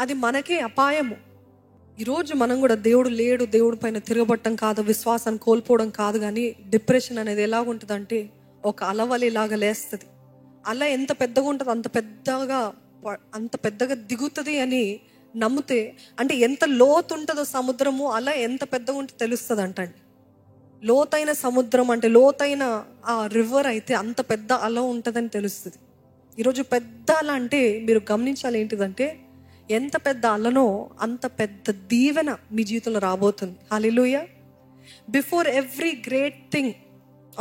అది మనకే అపాయము. ఈరోజు మనం కూడా దేవుడు లేడు, దేవుడి పైన తిరగబట్టం కాదు, విశ్వాసాన్ని కోల్పోవడం కాదు, కానీ డిప్రెషన్ అనేది ఎలాగుంటుందంటే ఒక అలవలిలాగా లేస్తుంది. అల ఎంత పెద్దగా ఉంటుంది అంత పెద్దగా దిగుతుంది అని నమ్మితే, అంటే ఎంత లోతు ఉంటుందో సముద్రము అలా ఎంత పెద్దగా ఉంటుందో తెలుస్తుంది అంటండి. లోతైన సముద్రం అంటే లోతైన ఆ రివర్ అయితే అంత పెద్ద అల ఉంటుందని తెలుస్తుంది. ఈరోజు పెద్ద అల అంటే మీరు గమనించాలి ఏంటిదంటే, ఎంత పెద్ద అలనో అంత పెద్ద దీవెన మీ జీవితంలో రాబోతుంది. Hallelujah. Before every great thing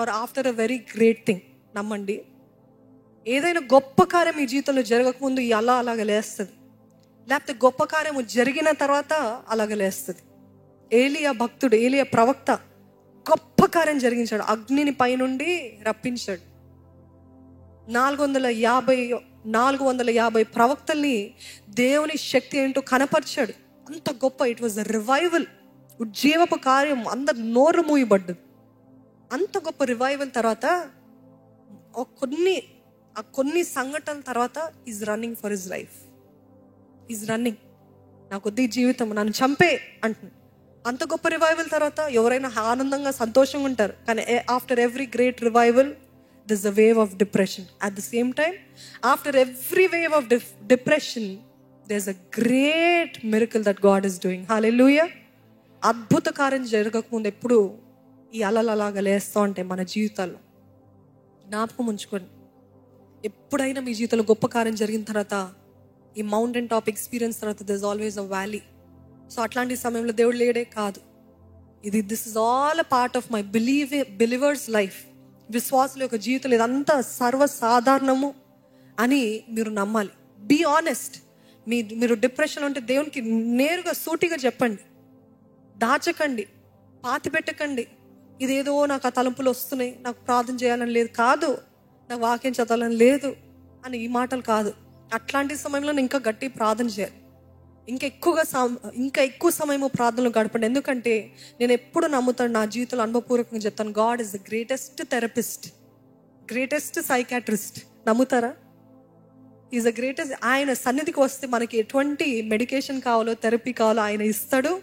or after a very great thing, నమ్మండి, ఏదైనా గొప్ప కార్యం మీ జీవితంలో జరగకముందు ఈ అల అలాగ లేస్తుంది, లేకపోతే గొప్ప కార్యము జరిగిన తర్వాత అలాగ లేస్తుంది. ఏలియా భక్తుడు, ఏలియా ప్రవక్త గొప్ప కార్యం జరిగించాడు. అగ్నిని పైనుండి రప్పించాడు. 450 ప్రవక్తల్ని దేవుని శక్తి ఏంటో కనపరిచాడు. అంత గొప్ప, ఇట్ వాజ్ అ రివైవల్, ఉజ్జీవపు కార్యం, అందరు నోరు మూయబడ్డది. అంత గొప్ప రివైవల్ తర్వాత కొన్ని సంఘటనల తర్వాత is running for his life. Is running, నాకు వద్దు ఈ జీవితం, నన్ను చంపే అంటున్నాడు. అంత గొప్ప రివైవల్ తర్వాత ఎవరైనా ఆనందంగా సంతోషంగా ఉంటారు, కానీ after every great revival there's a wave of depression. At the same time, after every wave of depression, there's a great miracle that God is doing. Hallelujah. అద్భుత కార్యం జరగకముందు ఎప్పుడు ఈ అలలలాగా లేస్తూ ఉంటాయి మన జీవితాల్లో. జ్ఞాపకం ఉంచుకోండి, ఎప్పుడైనా మీ జీవితంలో గొప్ప కార్యం జరిగిన తర్వాత, ఈ మౌంటైన్ టాప్ ఎక్స్పీరియన్స్ తర్వాత there's always a valley. So అట్లాంటి సమయంలో దేవుడు లేడే కాదు, this is all a part of my believers life. విశ్వాసుల యొక్క జీవితంలో ఇదంతా సర్వసాధారణము అని మీరు నమ్మాలి. Be honest. మీరు డిప్రెషన్ ఉంటే దేవునికి నేరుగా సూటిగా చెప్పండి, దాచకండి, పాతి పెట్టకండి. ఇదేదో నాకు ఆ తలంపులు వస్తున్నాయి, నాకు ప్రార్థన చేయాలని లేదు కాదు, నాకు వాక్యం చదవాలని లేదు అని ఈ మాటలు కాదు. అట్లాంటి సమయంలో ఇంకా గట్టి ప్రార్థన చేయాలి, ఇంకా ఎక్కువ సమయము ప్రార్థనలో గడపండి. ఎందుకంటే నేను ఎప్పుడు నమ్ముతాను, నా జీవితంలో అనుభవపూర్వకంగా చెప్తాను, God is the greatest therapist, greatest psychiatrist. నమ్ముతారా? Is the greatest. ఆయన సన్నిధికి వస్తే మనకి ఎటువంటి మెడికేషన్ కావాలో, థెరపీ కావాలో ఆయన ఇస్తాడు.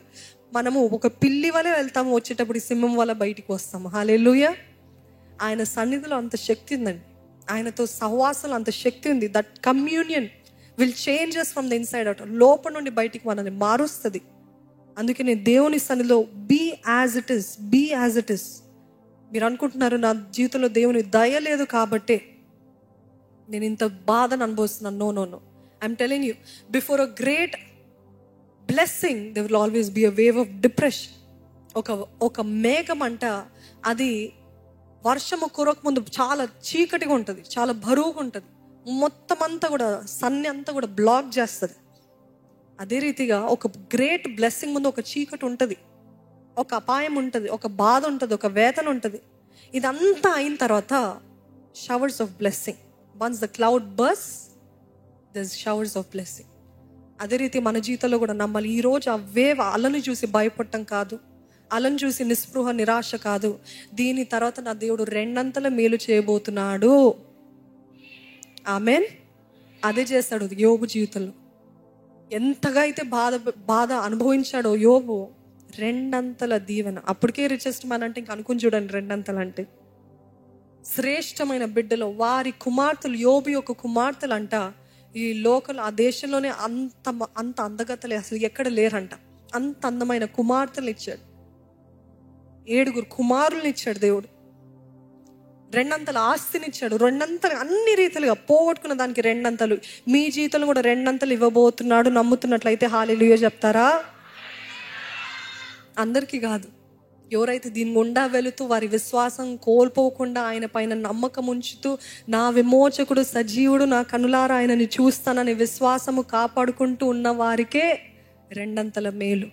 మనము ఒక పిల్లి వలె వెళ్తాము, వచ్చేటప్పుడు సింహం వల్ల బయటికి వస్తాము. హల్లెలూయా. ఆయన సన్నిధిలో అంత శక్తి ఉందండి, ఆయనతో సహవాసంలో అంత శక్తి ఉంది. That communion will change us from the inside out. లోపల నుండి బయటికి మనల్ని మారుస్తుంది. అందుకే నేను దేవుని సన్నిధిలో be as it is, be as it is. మీరు అనుకుంటున్నారు నా జీవితంలో దేవుని దయ లేదు కాబట్టే నేను ఇంత బాధను అనుభవిస్తున్నాను. No no no, I'm telling you, before a great blessing there will always be a wave of depression. ఒక మేఘం అంట, అది వర్షము కురకముందు చాలా చీకటిగా ఉంటుంది, చాలా బరువుగా ఉంటుంది, మొత్తం అంతా కూడా సన్ని అంతా కూడా బ్లాక్ చేస్తుంది. అదే రీతిగా ఒక గ్రేట్ బ్లెస్సింగ్ ముందు ఒక చీకటి ఉంటుంది, ఒక అపాయం ఉంటుంది, ఒక బాధ ఉంటుంది, ఒక వేదన ఉంటుంది. ఇదంతా అయిన తర్వాత showers of blessing. Once the cloud burst, there's showers of blessing. అదే రీతి మన జీవితంలో కూడా నమ్మాలి. ఈరోజు ఆ వేవ్ అలను చూసి భయపడటం కాదు, అలను చూసి నిస్పృహ నిరాశ కాదు. దీని తర్వాత నా దేవుడు రెండంతల మేలు చేయబోతున్నాడు. ఆమెన్. అదే చేస్తాడు యోబు జీవితంలో. ఎంతగా అయితే బాధ అనుభవించాడో యోబు, రెండంతల దీవెన. అప్పటికే రిచెస్ట్ మ్యాన్ అంటే ఇంక అనుకుని చూడండి, రెండంతలు అంటే శ్రేష్టమైన బిడ్డలో వారి కుమార్తెలు, యోబు యొక్క కుమార్తెలు అంట ఈ లోకల్ ఆ దేశంలోనే అంత అందగతలే అసలు ఎక్కడ లేరంట. అంత అందమైన కుమార్తెలు ఇచ్చాడు, 7 కుమారుల్ని ఇచ్చాడు దేవుడు, రెండంతల ఆస్తినిచ్చాడు, రెండంతలు అన్ని రీతిలుగా పోగొట్టుకున్న దానికి రెండంతలు. మీ జీవితంలో కూడా రెండంతలు ఇవ్వబోతున్నాడు. నమ్ముతున్నట్లయితే హల్లెలూయా చెప్తారా? అందరికీ కాదు, ఎవరైతే దీని గుండా వెళుతూ వారి విశ్వాసం కోల్పోకుండా ఆయన పైన నమ్మకం ఉంచుతూ, నా విమోచకుడు సజీవుడు, నా కనులారా ఆయనని చూస్తానని విశ్వాసము కాపాడుకుంటూ ఉన్న వారికే రెండంతల మేలు.